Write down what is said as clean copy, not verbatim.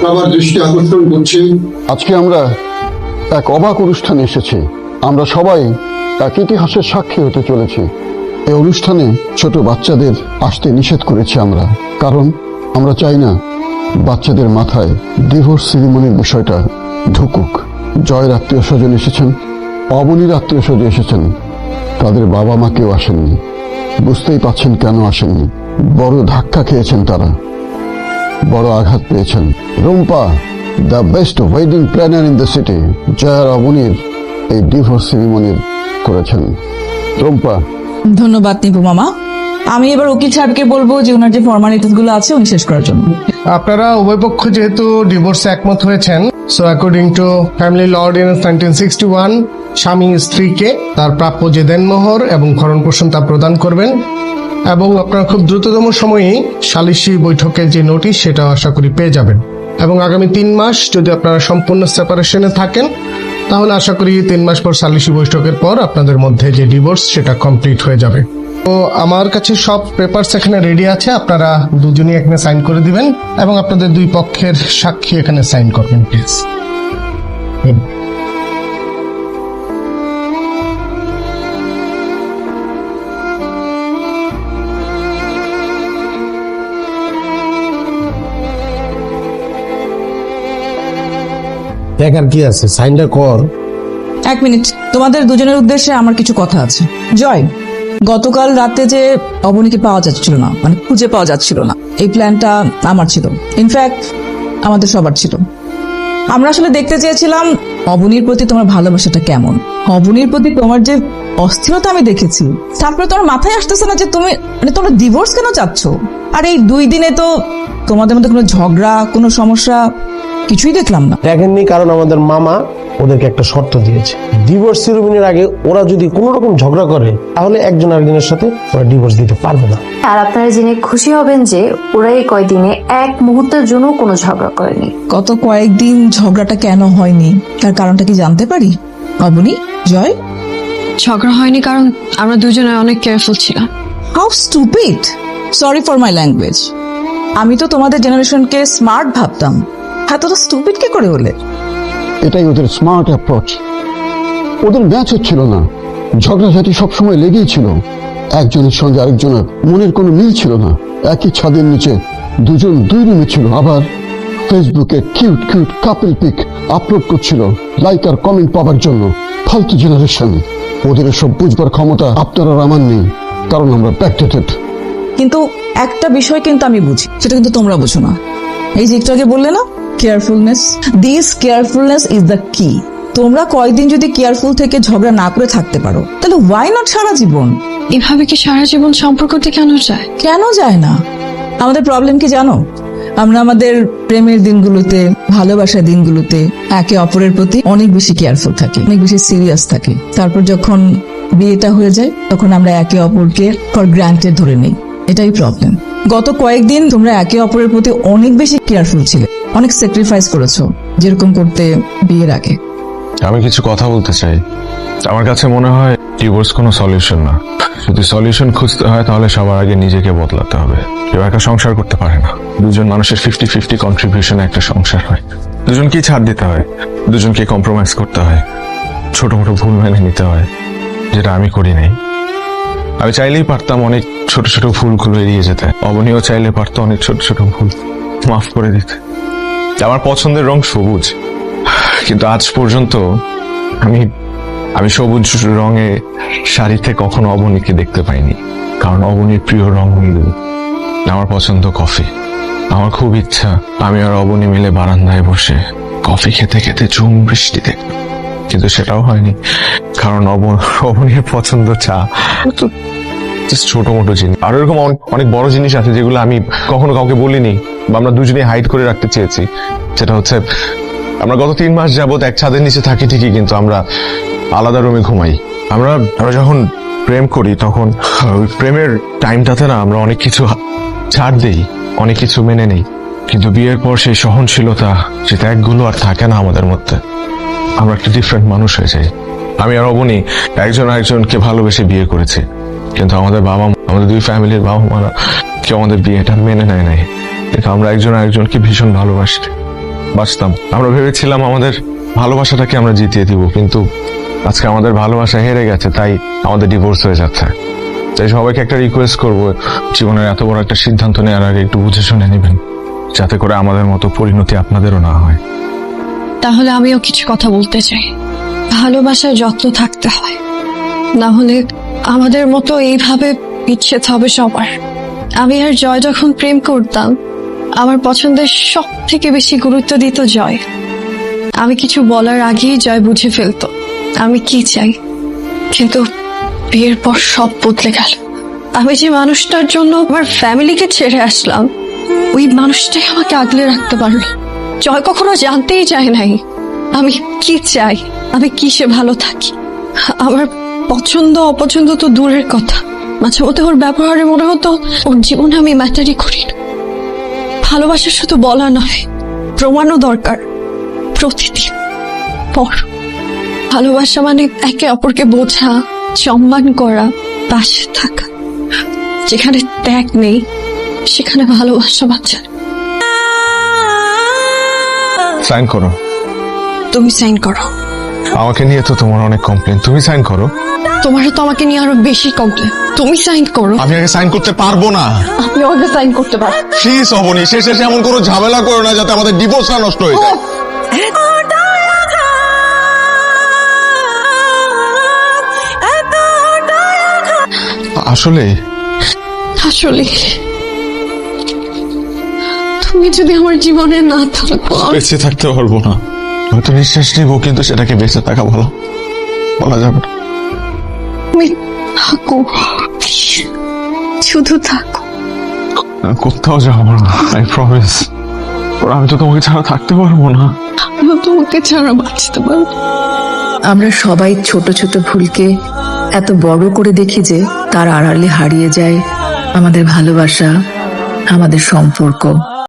সবার দৃষ্টি আকর্ষণ করছি, আজকে আমরা এক অবাক অনুষ্ঠানে এসেছি। আমরা সবাই এক ইতিহাসের সাক্ষী হতে চলেছি। এই অনুষ্ঠানে ছোট বাচ্চাদের আসতে নিষেধ করেছি আমরা, কারণ আমরা চাই না বাচ্চাদের মাথায় ডিভোর্স সেরিমনির বিষয়টা ঢুকুক। জয়ের আত্মীয় স্বজন এসেছেন, অবনীর আত্মীয় স্বজন এসেছেন, তাদের বাবা মা কেউ আসেননি। বুঝতেই পাচ্ছেন কেন আসেননি। বড় ধাক্কা খেয়েছেন তারা, বড় আঘাত পেয়েছেন। Rumpa, the best wedding planner in the city, জয়ার অবনীর এই ডিভোর্স সেরিমনি করেছেন। রুম্পা, ধন্যবাদ নিপু মামা। আমি এবার উকিল সাহেবকে বলবো যে ওনার যে ফর্মালিটিস গুলো আছে উনি শেষ করার জন্য। আপনারা উভয় পক্ষ যেহেতু ডিভোর্সে একমত হয়েছেন, so according to family law ordinance 1961, স্বামী স্ত্রীকে তার প্রাপ্য যে দেনমোহর এবং ভরণ পোষণ তা প্রদান করবেন, এবং আপনারা খুব দ্রুততম সময়ে সালিসি বৈঠকের যে নোটিশ সেটা আশা করি পেয়ে যাবেন। এবং আগামী 3 মাস যদি আপনারা সম্পূর্ণ সেপারেশনে থাকেন, তাহলে আশা করি 3 মাস পর সালিসি বৈঠকের পর আপনাদের মধ্যে যে ডিভোর্স সেটা কমপ্লিট হয়ে যাবে। তো আমার কাছে সব পেপারস এখানে রেডি আছে, আপনারা দুজনই এখানে সাইন করে দিবেন এবং আপনাদের দুই পক্ষের সাক্ষী এখানে সাইন করবেন প্লিজ। দেখ আর কি আছে, সাইনটা কর। 1 মিনিট, তোমাদের দুজনের উদ্দেশ্যে আমার কিছু কথা আছে। জয়, গতকাল রাতে যে অবনীকে পাওয়া যাচ্ছিল না, মানে খুঁজে পাওয়া যাচ্ছিল না, এই প্ল্যানটা আমার ছিল, ইনফ্যাক্ট আমাদের সবার ছিল। আমরা আসলে দেখতে চেয়েছিলাম অবনীর প্রতি তোমার ভালোবাসাটা কেমন। অবনীর প্রতি তোমার যে অস্থিরতা আমি দেখেছি, তারপরে তোমার মাথায় আসতেছে না যে তুমি তোমরা ডিভোর্স কেন চাচ্ছ। আর এই 2 দিনে তো তোমাদের মধ্যে কোনো ঝগড়া, কোনো সমস্যা কিছুই দেখলাম না। দেখেননি, কারণ আমাদের মামা ওদেরকে একটা শর্ত দিয়েছে, ডিভোর্স সেরিমনির আগে ওরা যদি কোনো রকম ঝগড়া করে তাহলে একজন আরেকজনের সাথে ওরা ডিভোর্স দিতে পারবে না। আর আপনারা জেনে খুশি হবেন যে ওরা এই কয়দিনে এক মুহূর্তের জন্য কোনো ঝগড়া করেনি। গত কয়েকদিন ঝগড়াটা কেন হয়নি তার কারণটা কি জানতে পারি? অবনী, জয়, ঝগড়া হয়নি কারণ আমরা দুজনে অনেক কেয়ারফুল ছিলাম। How stupid, sorry for my language. আমি তো তোমাদের জেনারেশনকে স্মার্ট ভাবতাম, এতটা স্টুপিড কি করে হলে? এটাই ওদের স্মার্ট অ্যাপ্রোচ। ওদের ম্যাচ হচ্ছিল না, ঝগড়াঝাটি সবসময় লেগেই ছিল। একজনের সঙ্গে আরেকজনের মনের কোনো মিল ছিল না। একই ছাদের নিচে দুজন 2 রুমে ছিল, আবার ফেসবুকে cute cute couple pick upload করছিল লাইক আর কমেন্ট পাওয়ার জন্য। ফালতু জেনারেশন, ওদের সব বুঝবার ক্ষমতা আপনার আর আমার নেই, কারণ আমরা ব্যাকডেটেড। কিন্তু একটা বিষয় কিন্তু আমি বুঝি, সেটা কিন্তু তোমরা বুঝো না। এই যে একটু আগে বললে না, carefulness, this carefulness is the কি। তোমরা কয়েকদিন যদি কেয়ারফুল থেকে ঝগড়া না করে থাকতে পারো, তাহলে ওয়াই নট সারা জীবন? এভাবে কি সারা জীবন সম্পর্ক টিকানো যায়? কেন যায় না? আমাদের প্রবলেম কি জানো? আমরা আমাদের প্রেমের দিনগুলোতে, ভালোবাসার দিনগুলোতে একে অপরের প্রতি অনেক বেশি কেয়ারফুল থাকি, অনেক বেশি সিরিয়াস থাকি। তারপর যখন বিয়েটা হয়ে যায় তখন আমরা একে অপরকে ফর গ্রান্টেড ধরে নেই। এটাই প্রবলেম। গত কয়েকদিন তোমরা একে অপরের প্রতি অনেক বেশি কেয়ারফুল ছিলে, অনেক স্যাক্রিফাইস করেছো, যেরকম করতে বিয়ের আগে। আমি কিছু কথা বলতে চাই। আমার কাছে মনে হয় ডিভোর্স কোনো সলিউশন না। যদি সলিউশন খুঁজতে হয় তাহলে সবার আগে নিজেকে বদলাতে হবে। কেউ একটা সংসার করতে পারে না। দুজন মানুষের 50-50 কন্ট্রিবিউশনে একটা সংসার হয়। দুজনকেই ছাড় দিতে হয়, দুজনকে কম্প্রোমাইজ করতে হয়, ছোট মোটো ভুল মেনে নিতে হয়, যেটা আমি করি নাই। আমি চাইলেই পারতাম অনেক ছোট ছোট ভুলগুলো এড়িয়ে যেতে। অবনীও চাইলে পারতো অনেক ছোট ছোট ভুল মাফ করে দিতে। আমার পছন্দের রং সবুজ, কিন্তু আজ পর্যন্ত আমি সবুজ রঙে শাড়িতে কখনো অবনীকে দেখতে পাইনি, কারণ অবনীর প্রিয় রং নীল। আমার পছন্দ কফি। আমার খুব ইচ্ছা আমি আর অবনী মিলে বারান্দায় বসে কফি খেতে খেতে ঝুম বৃষ্টি দেখব, কিন্তু সেটাও হয়নি, কারণ অবনীর পছন্দ চা। ছোট মোটো জিনিস, আর এরকম অনেক বড় জিনিস আছে যেগুলো আমি কখনো কাউকে বলিনি বা আমরা দুজনেই হাইড করে রাখতে চেয়েছি। সেটা হচ্ছে, আমরা গত 3 মাস যাবত এক ছাদের নিচে থাকি ঠিকই, কিন্তু আমরা আলাদা রুমে ঘুমাই। আমরা যখন প্রেম করি তখন ওই প্রেমের টাইমটাতে না আমরা অনেক কিছু ছাড় দেই, অনেক কিছু মেনে নেই, কিন্তু বিয়ের পর সেই সহনশীলতা, সে ত্যাগগুলো আর থাকে না আমাদের মধ্যে। আমরা একটা ডিফারেন্ট মানুষ হয়ে যাই। আমি আর অবনী একজন আরেকজনকে ভালোবেসে বিয়ে করেছি, কিন্তু আমাদের আমাদের 2 ফ্যামিলির বাবা মারা কেউ আমাদের বিয়েটা মেনে নেয় নাই। কিন্তু আমরা একজন আরেকজনকে ভীষণ ভালোবাসি। বাঁচতাম। আমরা ভেবেছিলাম আমাদের ভালোবাসাটাকে আমরা জিতিয়ে দিব, কিন্তু আজকে আমাদের ভালোবাসা হেরে গেছে, তাই আমাদের ডিভোর্স হয়ে যাচ্ছে। তাই সবাইকে একটা রিকোয়েস্ট করব, জীবনের এত বড় একটা সিদ্ধান্ত নেওয়ার আগে একটু বুঝে শুনে নেবেন, যাতে করে আমাদের মতো পরিণতি আপনাদেরও না হয়। তাহলে আমিও কিছু কথা বলতে চাই। ভালোবাসায় যত্ন থাকতে হয়, না হলে আমাদের মতো এইভাবে বিচ্ছেদ হবে সবার। আমি আর জয় যখন প্রেম করতাম, আমার পছন্দের সব থেকে বেশি গুরুত্ব দিত জয়। আমি কিছু বলার আগেই জয় বুঝে ফেলতো আমি কি চাই। কিন্তু বিয়ের পর সব বদলে গেল। আমি যে মানুষটার জন্য আমার ফ্যামিলিকে ছেড়ে আসলাম, ওই মানুষটাই আমাকে আগলে রাখতে পারলো। জয় কখনো জানতেই চায় নাই আমি কি চাই, আমি কিসে ভালো থাকি। আমার পছন্দ অপছন্দ তো দূরের কথা, মাঝে মধ্যে ওর ব্যবহারে মনে হতো ওর জীবনে আমি ম্যাটারই করি না। ভালোবাসা শুধু বলা নয়, প্রমাণও দরকার। প্রতিদিন পর ভালোবাসা মানে একে অপরকে বোঝা, সম্মান করা, পাশে থাকা। যেখানে ত্যাগ নেই সেখানে ভালোবাসা বাঁচা। সাইন করো। তুমি সাইন করো। আমাকে নিয়ে তো তোমার অনেক কমপ্লেন, তুমি সাইন করো। তোমারও তো আমাকে নিয়ে আরো বেশি কমপ্লেন, তুমি সাইন করো। আমি আগে সাইন করতে পারবো না। আপনি আগে সাইন করতে পারেন। প্লিজ অবনী, শেষে এমন কোনো ঝামেলা করো না যাতে আমাদের ডিভোর্সটা নষ্ট হয়ে যায়। আসলে আসলে তুমি যদি আমার জীবনে না থাকো বেঁচে থাকতে পারবো না। হয়তো নিঃশ্বাস নিবো, কিন্তু সেটাকে বেঁচে থাকা বলা যাবে না। তুমি থাকো, শুধু থাকো। কোথাও যাবো না, আই প্রমিস। আমি তো তোমাকে ছাড়া থাকতে পারবো না। আমি তোমাকে ছাড়া বাঁচতে পারবো। আমরা সবাই ছোট ছোট ভুলকে এত বড় করে দেখি যে তার আড়ালে হারিয়ে যায় আমাদের ভালোবাসা, আমাদের সম্পর্ক।